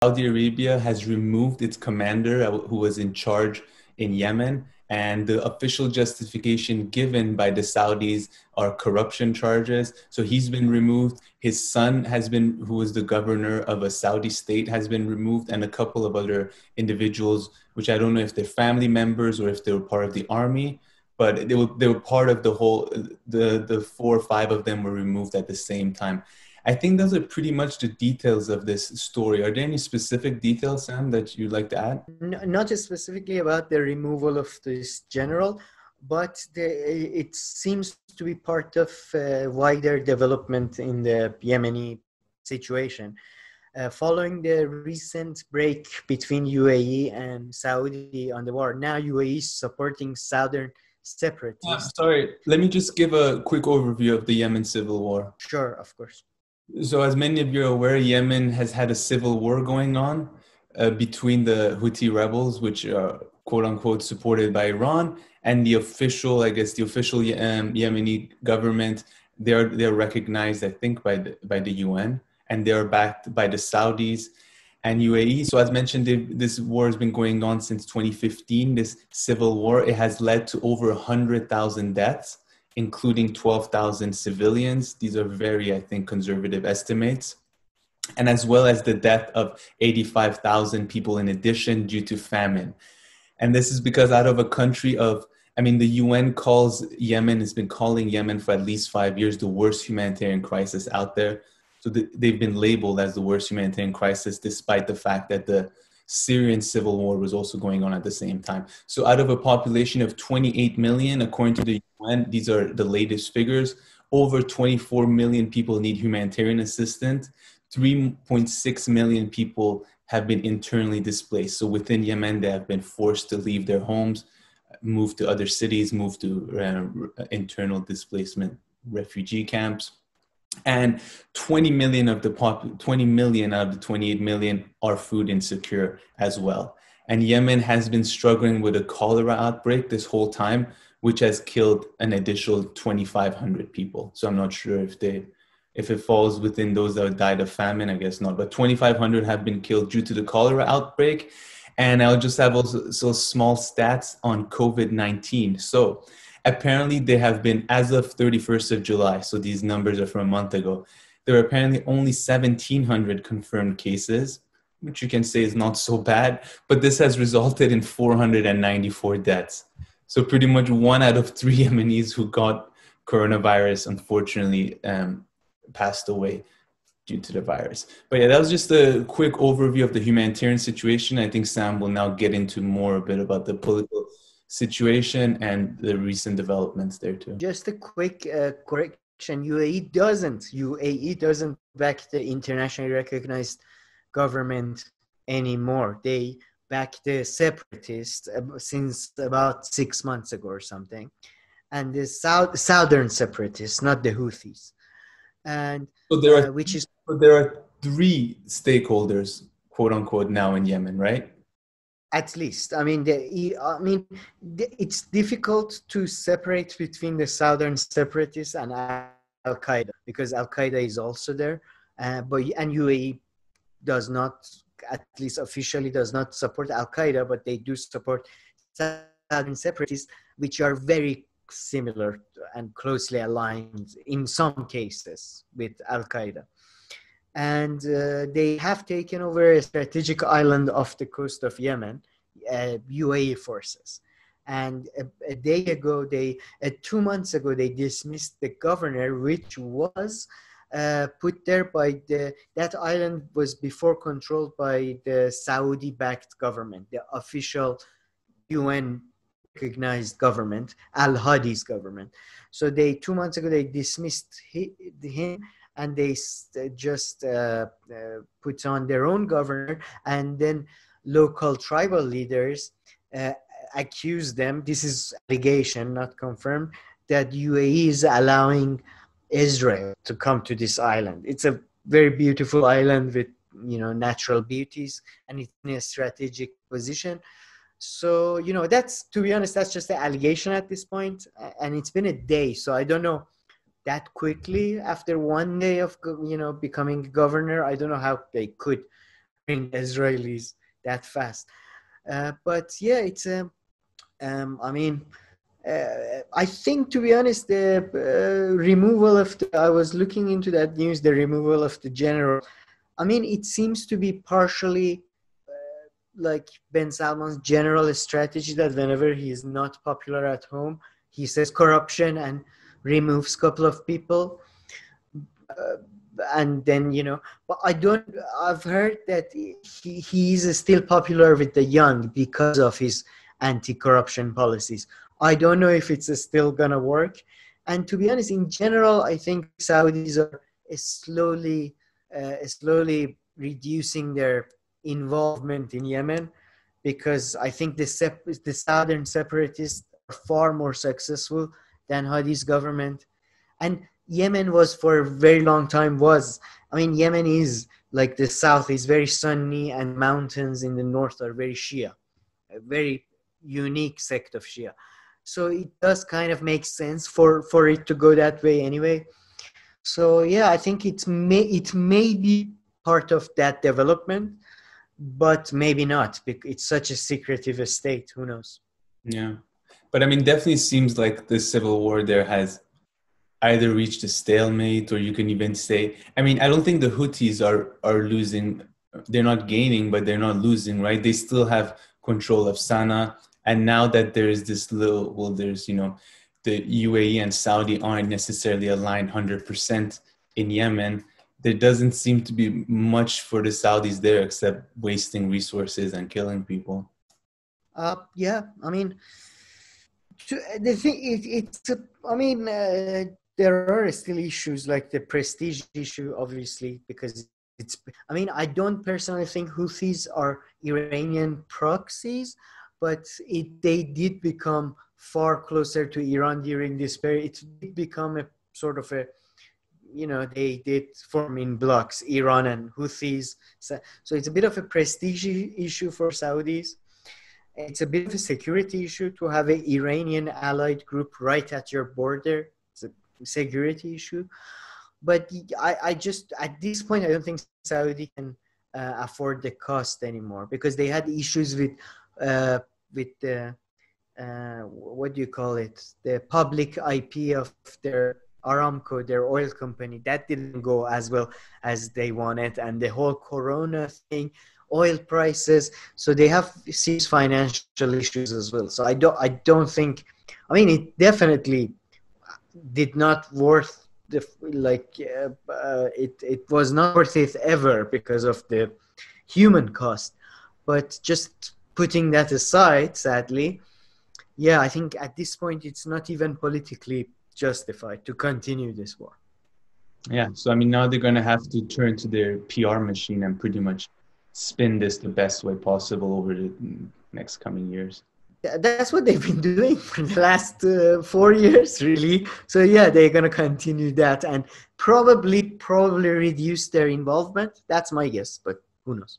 Saudi Arabia has removed its commander who was in charge in Yemen, and the official justification given by the Saudis are corruption charges. So he's been removed. His son has been, who was the governor of a Saudi state, has been removed, and a couple of other individuals, which I don't know if they're family members or if they were part of the army, but they were part of the whole. The four or five of them were removed at the same time. I think those are pretty much the details of this story. Are there any specific details, Sam, that you'd like to add? Not just specifically about the removal of this general, but it seems to be part of wider development in the Yemeni situation. Following the recent break between UAE and Saudi on the war, now UAE is supporting southern separatists. Sorry, let me just give a quick overview of the Yemen civil war. Sure, of course. So, as many of you are aware, Yemen has had a civil war going on between the Houthi rebels, which are quote unquote supported by Iran, and the official, the official Yemeni government. They're recognized, I think, by the UN, and they're backed by the Saudis and UAE. So, as mentioned, this war has been going on since 2015. This civil war, it has led to over 100,000 deaths, including 12,000 civilians. These are very, I think, conservative estimates. And as well as the death of 85,000 people in addition due to famine. And this is because out of a country of, the UN has been calling Yemen for at least 5 years the worst humanitarian crisis out there. So they've been labeled as the worst humanitarian crisis, despite the fact that the Syrian civil war was also going on at the same time. So out of a population of 28 million, according to the UN, these are the latest figures, over 24 million people need humanitarian assistance. 3.6 million people have been internally displaced. So within Yemen, they have been forced to leave their homes, move to other cities, move to internal displacement refugee camps. And 20 million out of the 28 million are food insecure as well. And Yemen has been struggling with a cholera outbreak this whole time, which has killed an additional 2,500 people. So I'm not sure if it falls within those that died of famine, I guess not. But 2,500 have been killed due to the cholera outbreak. And I'll just have also small stats on COVID-19. So apparently there have been, as of 31st of July, so these numbers are from a month ago, there are apparently only 1,700 confirmed cases, which you can say is not so bad, but this has resulted in 494 deaths. So pretty much 1 out of 3 Yemenis who got coronavirus, unfortunately, passed away due to the virus. But yeah, that was just a quick overview of the humanitarian situation. I think Sam will now get into a bit about the political situation and the recent developments there too. Just a quick correction. UAE doesn't back the internationally recognized government anymore. They back the separatists since about 6 months ago or something. And the southern separatists, not the Houthis. And so there are 3 stakeholders, quote unquote, now in Yemen, right? At least, it's difficult to separate between the southern separatists and Al Qaeda because Al Qaeda is also there, and UAE does not, at least officially, does not support Al Qaeda, but they do support southern separatists, which are very similar and closely aligned in some cases with Al Qaeda. And they have taken over a strategic island off the coast of Yemen, UAE forces. And a day ago, 2 months ago, they dismissed the governor, which was put there by that island was before controlled by the Saudi-backed government, the official UN recognized government, Al-Hadi's government. So 2 months ago, they dismissed him, and they just put on their own governor, and then local tribal leaders accused them, this is allegation, not confirmed, that UAE is allowing Israel to come to this island. It's a very beautiful island with, natural beauties, and it's in a strategic position. So, that's, to be honest, that's just an allegation at this point, and it's been a day, so I don't know. That quickly after 1 day of becoming governor, I don't know how they could countering the Israelis that fast. But yeah, it's I mean, I think, to be honest, the removal of I was looking into that news, the removal of the general. I mean, it seems to be partially like Ben Salman's general strategy that whenever he is not popular at home, he says corruption and removes a couple of people. And then, but I've heard that he is still popular with the young because of his anti-corruption policies. I don't know if it's still gonna work. And to be honest, in general, I think Saudis are slowly reducing their involvement in Yemen, because I think the southern separatists are far more successful than Hadi's government. And Yemen was for a very long time Yemen is like the south is very sunny and mountains in the north are very Shia, a very unique sect of Shia. So it does kind of make sense for it to go that way anyway. So yeah, I think it may be part of that development, but maybe not, because it's such a secretive state. Who knows? Yeah. But I mean, definitely seems like the civil war there has either reached a stalemate, or you can even say, I mean, I don't think the Houthis are losing. They're not gaining, but they're not losing, right? They still have control of Sana'a. And now that there's this there's, the UAE and Saudi aren't necessarily aligned 100% in Yemen. There doesn't seem to be much for the Saudis there except wasting resources and killing people. Yeah, I mean, the thing there are still issues like the prestige issue, obviously, because I don't personally think Houthis are Iranian proxies, but they did become far closer to Iran during this period. It did become a sort of they did form in blocks, Iran and Houthis. So it's a bit of a prestige issue for Saudis. It's a bit of a security issue to have an Iranian allied group right at your border. It's a security issue. But I just, at this point, I don't think Saudi can afford the cost anymore, because they had issues with the, what do you call it? The public IP of their Aramco, their oil company. That didn't go as well as they wanted. And the whole Corona thing, oil prices, so they have serious financial issues as well. So I don't think, it definitely did not worth it was not worth it ever because of the human cost. But just putting that aside, sadly, yeah, I think at this point it's not even politically justified to continue this war. Yeah, so now they're going to have to turn to their PR machine and pretty much spin this the best way possible over the next coming years. That's what they've been doing for the last 4 years, really. So yeah, they're going to continue that and probably reduce their involvement. That's my guess, but who knows?